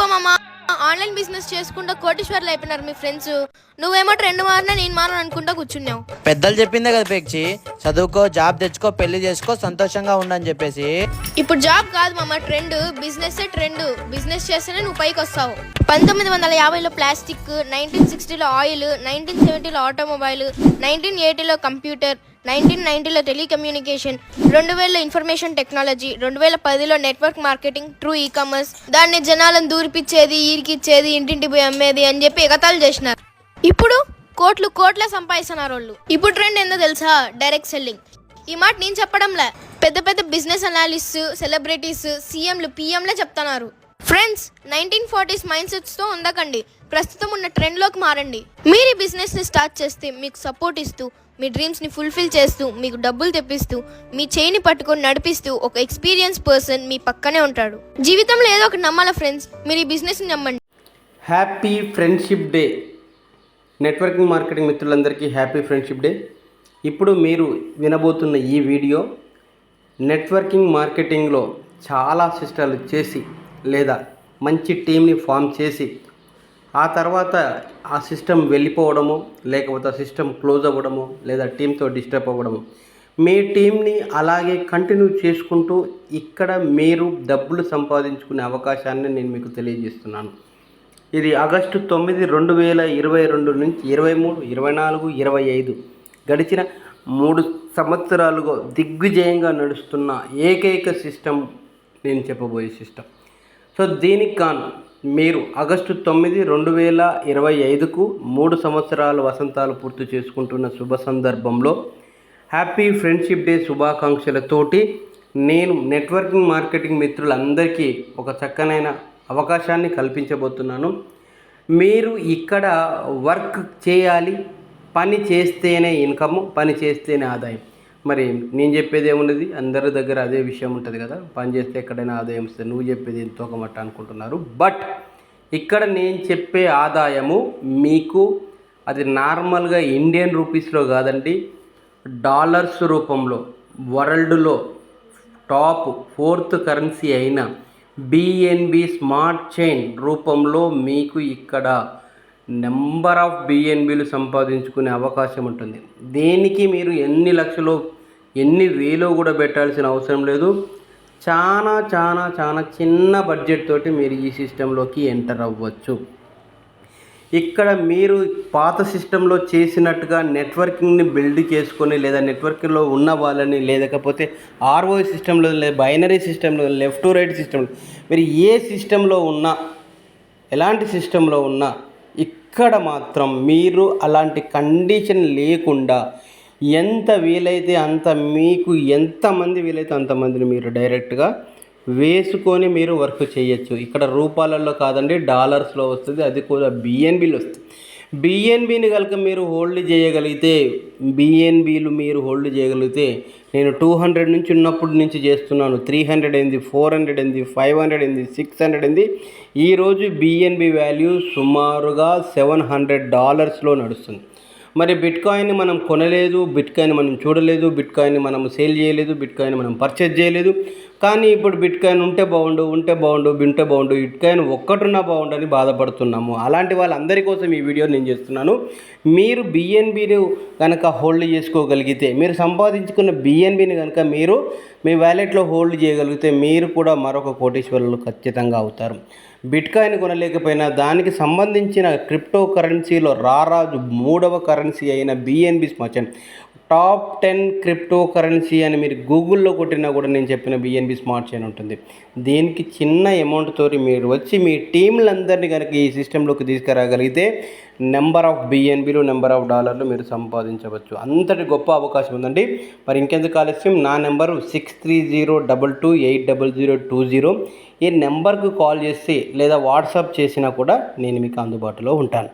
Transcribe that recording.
ఊరుకో మామ, online business చేసుకుంటా కోటీశ్వర్లు అయిపోయినారు మీ ఫ్రెండ్స్. నువ్వేమో ట్రెండ్ మారినా నేను మారని అనుకుంటా కూర్చున్నావు. పెద్దలు చెప్పిందే కదా పేక్షి, చదువుకో, జాబ్ తెచ్చుకో, పెళ్లి చేసుకో, సంతోషంగా ఉండని చెప్పేసి. ఇప్పుడు జాబ్ కాదు మామ, ట్రెండ్. Business trend. బిజినెస్ చేస్తేనే నువ్వు పైకి వస్తావు. 1950లో ప్లాస్టిక్, 1960లో ఆయిల్, 1970లో ఆటోమొబైల్, 1980లో కంప్యూటర్, 1990లో టెలికమ్యూనికేషన్, 2000లో ఇన్ఫర్మేషన్ టెక్నాలజీ, 2010లో నెట్వర్క్ మార్కెటింగ్, ట్రూ ఈకామర్స్. దాన్ని జనాలను దూరిపిచ్చేది, ఈరికిచ్చేది, ఇంటింటి పోయి అమ్మేది అని చెప్పి ఎగతాళి చేసినారు. ఇప్పుడు కోట్ల సంపాదిస్తున్నారు వాళ్ళు. ఇప్పుడు ట్రెండ్ ఏందో తెలుసా? Direct selling. ఈ మాట నేను చెప్పడంలే, పెద్ద పెద్ద బిజినెస్ అనాలిస్ట్స్, సెలబ్రిటీస్, సీఎంలు, పిఎంలే చెప్తున్నారు. ఫ్రెండ్స్, 1940s మైండ్ సెట్స్తో ఉండకండి. ప్రస్తుతం ఉన్న ట్రెండ్లోకి మారండి. మీరు ఈ బిజినెస్ని స్టార్ట్ చేస్తే మీకు సపోర్ట్ ఇస్తూ, మీ డ్రీమ్స్ని ఫుల్ఫిల్ చేస్తూ, మీకు డబ్బులు తెప్పిస్తూ, మీ చేయిని పట్టుకొని నడిపిస్తూ ఒక ఎక్స్పీరియన్స్ పర్సన్ మీ పక్కనే ఉంటాడు. జీవితంలో ఏదో ఒకటి నమ్మాలా ఫ్రెండ్స్. మీరు ఈ బిజినెస్ని నమ్మండి. Happy friendship day. Networking marketing మిత్రులందరికీ హ్యాపీ ఫ్రెండ్షిప్ డే. ఇప్పుడు మీరు వినబోతున్న ఈ వీడియో నెట్వర్కింగ్ మార్కెటింగ్లో చాలా సిస్టాలు చేసి లేదా మంచి టీంని ఫామ్ చేసి ఆ తర్వాత ఆ సిస్టమ్ వెళ్ళిపోవడము, లేకపోతే ఆ సిస్టమ్ క్లోజ్ అవ్వడము, లేదా టీంతో డిస్టర్బ్ అవ్వడము, మీ టీంని అలాగే కంటిన్యూ చేసుకుంటూ ఇక్కడ మీరు డబ్బులు సంపాదించుకునే అవకాశాన్ని నేను మీకు తెలియజేస్తున్నాను. ఇది ఆగస్టు 9, 2022 నుంచి 23, 24, 25 గడిచిన 3 సంవత్సరాలుగా దిగ్విజయంగా నడుస్తున్న ఏకైక సిస్టమ్ నేను చెప్పబోయే సిస్టమ్. సో దీనికి కాను మీరు ఆగస్టు 9, 2025కు 3 సంవత్సరాల వసంతాలు పూర్తి చేసుకుంటున్న శుభ సందర్భంలో హ్యాపీ ఫ్రెండ్షిప్ డే శుభాకాంక్షలతోటి నేను నెట్వర్కింగ్ మార్కెటింగ్ మిత్రులందరికీ ఒక చక్కనైన అవకాశాన్ని కల్పించబోతున్నాను. మీరు ఇక్కడ వర్క్ చేయాలి, పని చేస్తేనే ఇన్కమ్, పని చేస్తేనే ఆదాయం. మరి నేను చెప్పేది ఏమున్నది, అందరి దగ్గర అదే విషయం ఉంటుంది కదా, పని చేస్తే ఎక్కడైనా ఆదాయం వస్తుంది. నువ్వు చెప్పేది ఎంతో ఒక మట్ట అనుకుంటున్నారు. బట్ ఇక్కడ నేను చెప్పే ఆదాయము మీకు అది నార్మల్గా ఇండియన్ రూపీస్లో కాదండి, డాలర్స్ రూపంలో, వరల్డ్లో టాప్ 4th కరెన్సీ అయిన బిఎన్బి స్మార్ట్ చైన్ రూపంలో మీకు ఇక్కడ నెంబర్ ఆఫ్ బిఎన్బిలు సంపాదించుకునే అవకాశం ఉంటుంది. దీనికి మీరు ఎన్ని లక్షలు, ఎన్ని వేలు కూడా పెట్టాల్సిన అవసరం లేదు. చాలా చాలా చాలా చిన్న బడ్జెట్ తోటి మీరు ఈ సిస్టంలోకి ఎంటర్ అవ్వచ్చు. ఇక్కడ మీరు పాత సిస్టంలో చేసినట్టుగా నెట్వర్కింగ్ని బిల్డ్ చేసుకొని, లేదా నెట్వర్కింగ్లో ఉన్న వాళ్ళని, లేకపోతే ఆర్ఓఐ సిస్టంలో, లేదా బైనరీ సిస్టంలో, లెఫ్ట్ టు రైట్ సిస్టంలో, మీరు ఏ సిస్టంలో ఉన్నా, ఎలాంటి సిస్టంలో ఉన్నా, ఇక్కడ మాత్రం మీరు అలాంటి కండిషన్ లేకుండా ఎంత వీలైతే అంత, మీకు ఎంతమంది వీలైతే అంతమందిని మీరు డైరెక్ట్గా వేసుకొని మీరు వర్క్ చేయొచ్చు. ఇక్కడ రూపాలలో కాదండి, డాలర్స్లో వస్తుంది. అది కూడా బిఎన్బిలు వస్తుంది. బిఎన్బిని కనుక మీరు హోల్డ్ చేయగలిగితే, బిఎన్బిలు మీరు హోల్డ్ చేయగలిగితే, నేను 200 నుంచి ఉన్నప్పటి నుంచి చేస్తున్నాను. 300 అయింది, 400 అయింది, 500 అయింది, 600 అయింది. ఈరోజు బిఎన్బి వాల్యూ సుమారుగా $700 నడుస్తుంది. మరి బిట్కాయిన్ని మనం కొనలేదు, బిట్కాయిన్ మనం చూడలేదు, బిట్కాయిన్ మనం సేల్ చేయలేదు, బిట్కాయిన్ మనం పర్చేజ్ చేయలేదు. కానీ ఇప్పుడు బిట్కాయిన్ ఉంటే బాగుండు, వింటే బాగుండు, బిట్కాయిన్ ఒక్కటున్నా బాగుండు అని బాధపడుతున్నాము. అలాంటి వాళ్ళందరి కోసం ఈ వీడియో నేను చేస్తున్నాను. మీరు బిఎన్బిని కనుక హోల్డ్ చేసుకోగలిగితే, మీరు సంపాదించుకున్న బిఎన్బిని కనుక మీరు మీ వ్యాలెట్లో హోల్డ్ చేయగలిగితే, మీరు కూడా మరొక కోటీశ్వరులు ఖచ్చితంగా అవుతారు. బిట్కాయిన్ కొనలేకపోయినా దానికి సంబంధించిన క్రిప్టో కరెన్సీలో రారాజు 3వ కరెన్సీ అయిన BNB smart chain top 10 crypto currency అని మీరు గూగుల్లో కొట్టినా కూడా నేను చెప్పిన బిఎన్బి స్మార్ట్ చైన్ ఉంటుంది. దీనికి చిన్న అమౌంట్తో మీరు వచ్చి మీ టీంలందరినీ కనుక ఈ సిస్టంలోకి తీసుకురాగలిగితే నెంబర్ ఆఫ్ బిఎన్బిలు, నెంబర్ ఆఫ్ డాలర్లు మీరు సంపాదించవచ్చు. అంతటి గొప్ప అవకాశం ఉందండి. మరి ఇంకెందుకు ఆలస్యం, నా నెంబరు 6302280020. ఈ నెంబర్కు కాల్ చేసి లేదా వాట్సాప్ చేసినా కూడా నేను మీకు అందుబాటులో ఉంటాను.